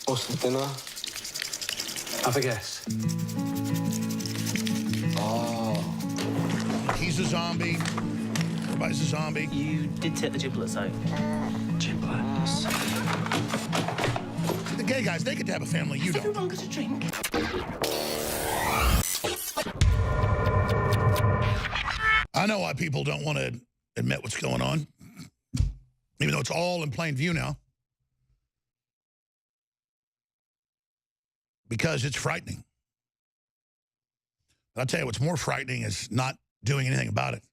What's for dinner? Have a guess. Oh. He's a zombie. Everybody's a zombie. You did take the giblets out. Giblets. The gay guys, they get to have a family. You don't. Everyone got a drink. I know why people don't want to admit what's going on, even though it's all in plain view now. Because it's frightening. But I'll tell you what's more frightening is not doing anything about it,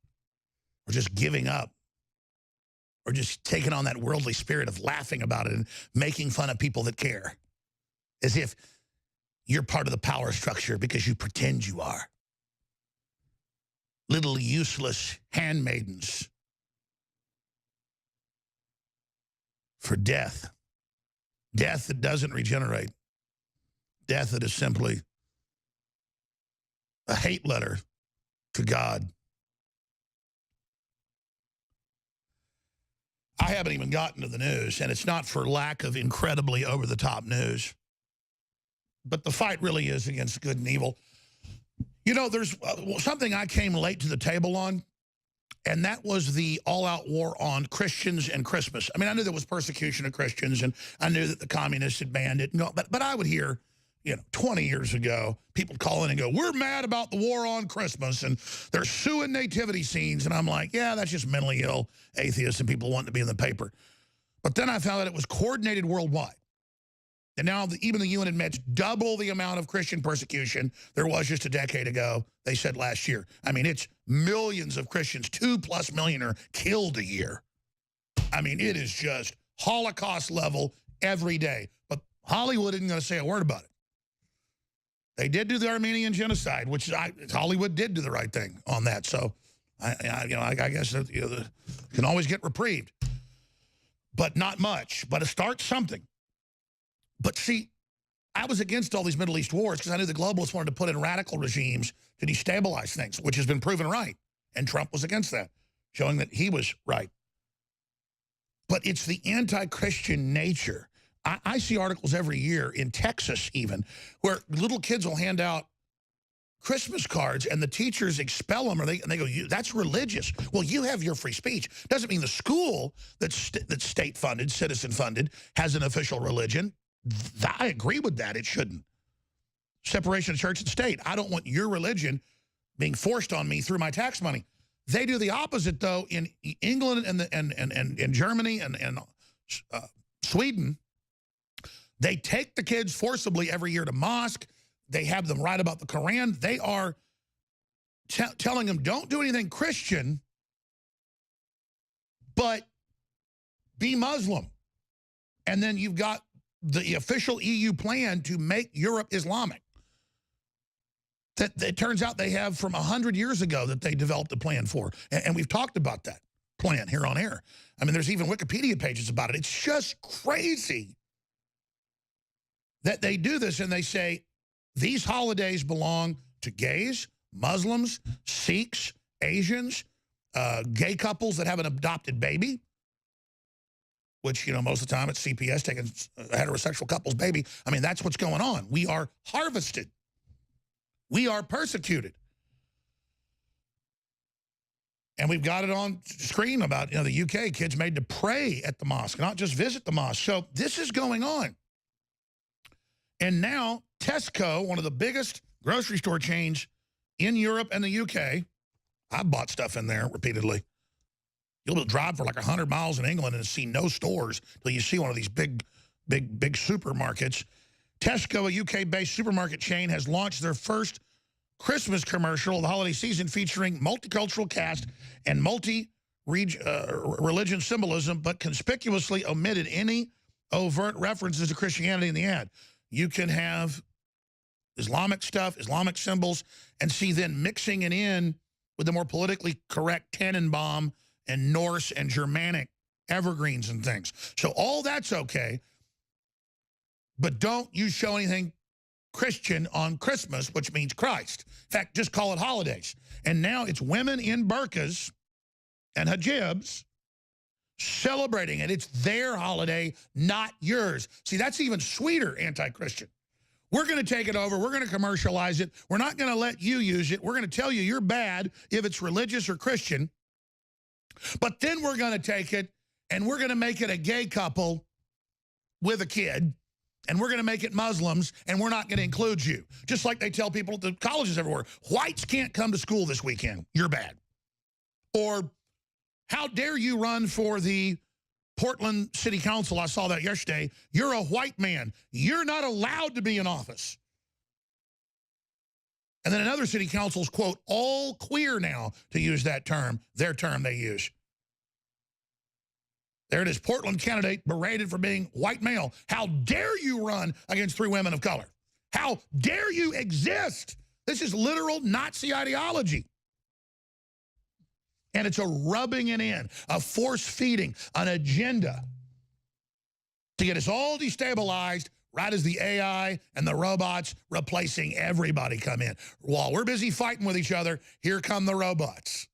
or just giving up, or just taking on that worldly spirit of laughing about it and making fun of people that care, as if you're part of the power structure because you pretend you are. Little useless handmaidens for death. Death that doesn't regenerate. Death that is simply a hate letter to God. I haven't even gotten to the news, and it's not for lack of incredibly over-the-top news. But the fight really is against good and evil. You know, there's something I came late to the table on, and that was the all-out war on Christians and Christmas. I mean, I knew there was persecution of Christians, and I knew that the communists had banned it. But I would hear, 20 years ago, people call in and go, we're mad about the war on Christmas, and they're suing nativity scenes. And I'm like, yeah, that's just mentally ill atheists and people wanting to be in the paper. But then I found out it was coordinated worldwide. And now even the UN admits double the amount of Christian persecution there was just a decade ago, they said last year. I mean, it's millions of Christians, 2+ million are killed a year. I mean, it is just Holocaust level every day. But Hollywood isn't going to say a word about it. They did do the Armenian genocide, which Hollywood did do the right thing on that. So, I guess you can always get reprieved. But not much. But it starts something. But see, I was against all these Middle East wars because I knew the globalists wanted to put in radical regimes to destabilize things, which has been proven right. And Trump was against that, showing that he was right. But it's the anti-Christian nature. I see articles every year in Texas even where little kids will hand out Christmas cards and the teachers expel them, and they go, that's religious. Well, you have your free speech. Doesn't mean the school that's state-funded, citizen-funded, has an official religion. I agree with that. It shouldn't. Separation of church and state. I don't want your religion being forced on me through my tax money. They do the opposite, though, in England and Germany and Sweden. They take the kids forcibly every year to mosque. They have them write about the Quran. They are telling them, don't do anything Christian, but be Muslim. And then you've got the official EU plan to make Europe Islamic. That it turns out they have from 100 years ago that they developed a plan for. And we've talked about that plan here on air. I mean, there's even Wikipedia pages about it. It's just crazy that they do this, and they say these holidays belong to gays, Muslims, Sikhs, Asians, gay couples that have an adopted baby, which, most of the time it's CPS taking a heterosexual couple's baby. I mean, that's what's going on. We are harvested. We are persecuted. And we've got it on screen about, the UK kids made to pray at the mosque, not just visit the mosque. So this is going on. And now Tesco, one of the biggest grocery store chains in Europe and the UK, I've bought stuff in there repeatedly. You'll drive for like 100 miles in England and see no stores till you see one of these big supermarkets. Tesco, a UK-based supermarket chain, has launched their first Christmas commercial of the holiday season featuring multicultural cast and multi-religion symbolism, but conspicuously omitted any overt references to Christianity in the ad. You can have Islamic stuff, Islamic symbols, and see then mixing it in with the more politically correct Tannenbaum and Norse and Germanic evergreens and things. So all that's okay, but don't you show anything Christian on Christmas, which means Christ. In fact, just call it holidays. And now it's women in burqas and hijabs celebrating it. It's their holiday, not yours. See, that's even sweeter anti-Christian. We're going to take it over. We're going to commercialize it. We're not going to let you use it. We're going to tell you you're bad if it's religious or Christian. But then we're going to take it and we're going to make it a gay couple with a kid. And we're going to make it Muslims, and we're not going to include you. Just like they tell people at the colleges everywhere, whites can't come to school this weekend. You're bad. Or how dare you run for the Portland City Council? I saw that yesterday. You're a white man. You're not allowed to be in office. And then another city council's, quote, all queer now, to use that term, their term they use. There it is, Portland candidate berated for being white male. How dare you run against 3 women of color? How dare you exist? This is literal Nazi ideology. And it's a rubbing it in, a force feeding, an agenda to get us all destabilized right as the AI and the robots replacing everybody come in. While we're busy fighting with each other, here come the robots.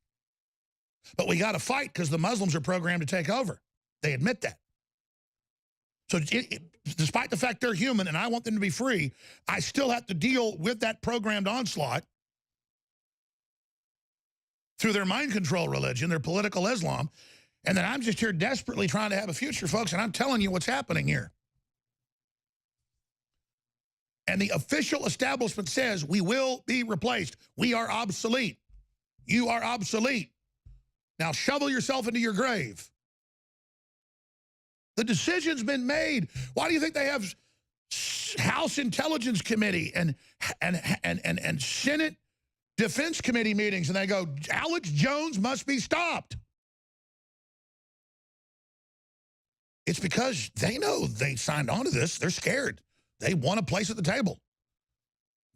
But we got to fight because the Muslims are programmed to take over. They admit that. So despite the fact they're human and I want them to be free, I still have to deal with that programmed onslaught through their mind control religion, their political Islam, and then I'm just here desperately trying to have a future, folks, and I'm telling you what's happening here. And the official establishment says we will be replaced. We are obsolete. You are obsolete. Now shovel yourself into your grave. The decision's been made. Why do you think they have House Intelligence Committee and Senate Defense Committee meetings and they go, Alex Jones must be stopped? It's because they know they signed on to this. They're scared. They want a place at the table.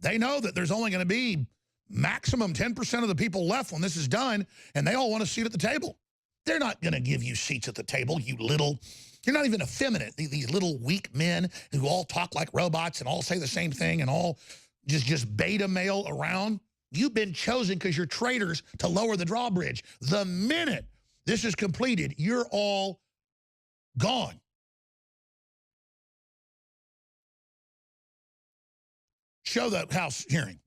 They know that there's only going to be maximum 10% of the people left when this is done, and they all want a seat at the table. They're not going to give you seats at the table, you little... You're not even effeminate, these little weak men who all talk like robots and all say the same thing and all just beta male around. You've been chosen because you're traitors to lower the drawbridge. The minute this is completed, you're all gone. Show the House hearing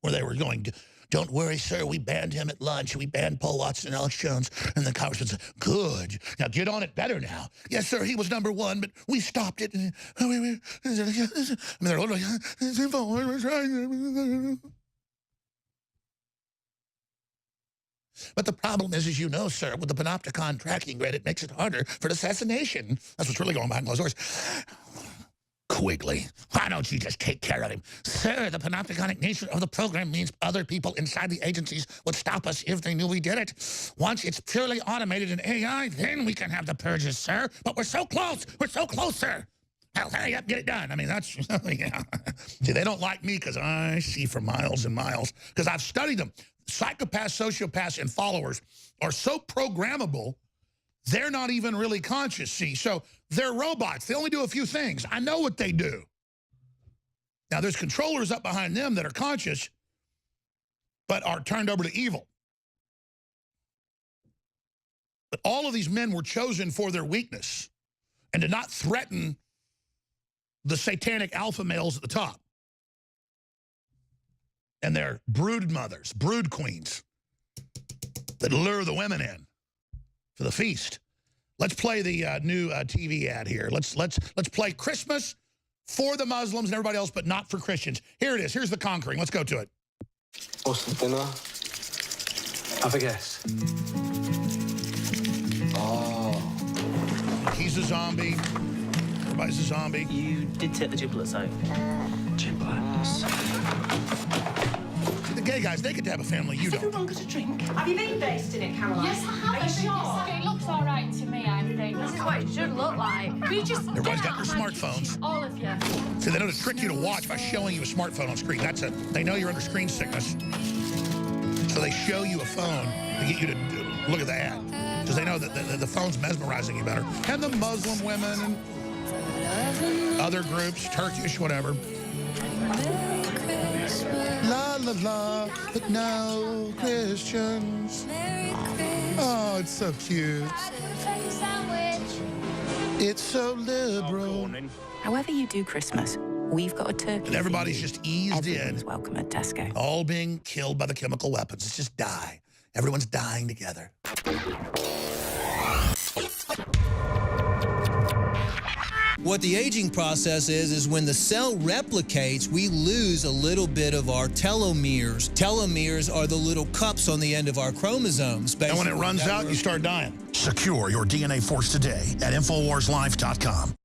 where they were going to, don't worry, sir, we banned him at lunch. We banned Paul Watson and Alex Jones. And the congressman said, good. Now get on it better now. Yes, sir, he was #1, but we stopped it. But the problem is, as you know, sir, with the Panopticon tracking grid, it makes it harder for assassination. That's what's really going behind closed doors. Quigley, why don't you just take care of him? Sir, the panopticonic nature of the program means other people inside the agencies would stop us if they knew we did it. Once it's purely automated in AI, then we can have the purges, sir. But we're so close. We're so close, sir. Hell, hurry up, get it done. I mean, that's, yeah. See, they don't like me because I see for miles and miles because I've studied them. Psychopaths, sociopaths, and followers are so programmable, they're not even really conscious, see. So they're robots. They only do a few things. I know what they do. Now, there's controllers up behind them that are conscious, but are turned over to evil. But all of these men were chosen for their weakness and to not threaten the satanic alpha males at the top. And their brood mothers, brood queens that lure the women in for the feast. Let's play the new TV ad here. Let's play Christmas for the Muslims and everybody else, but not for Christians. Here it is. Here's the conquering. Let's go to it. What's the dinner? Have a guess. Oh. He's a zombie. Everybody's a zombie. You did take the giblets out. Giblets. The gay guys, they get to have a family. You Has don't. everyone got a drink? Have you been based in it, Caroline? Yes, I have. Are you sure? It looks all right to me, I think. This is what it should look like. We just Everybody's get got out their of my smartphones. kitchen, all of you. See, they know to trick you to watch by showing you a smartphone on screen. They know you're under screen sickness. So they show you a phone to get you to look at the ad. Because they know that the phone's mesmerizing you better. And the Muslim women and other groups, Turkish, whatever. La la la, but no Christians. Oh, it's so cute. It's so liberal. However you do Christmas, we've got a turkey. And everybody's just eased Everyone's in, welcome at Tesco. all being killed by the chemical weapons. It's just die. Everyone's dying together. What the aging process is when the cell replicates, we lose a little bit of our telomeres. Telomeres are the little cups on the end of our chromosomes. And when it runs out, you start dying. Secure your DNA force today at InfoWarsLife.com.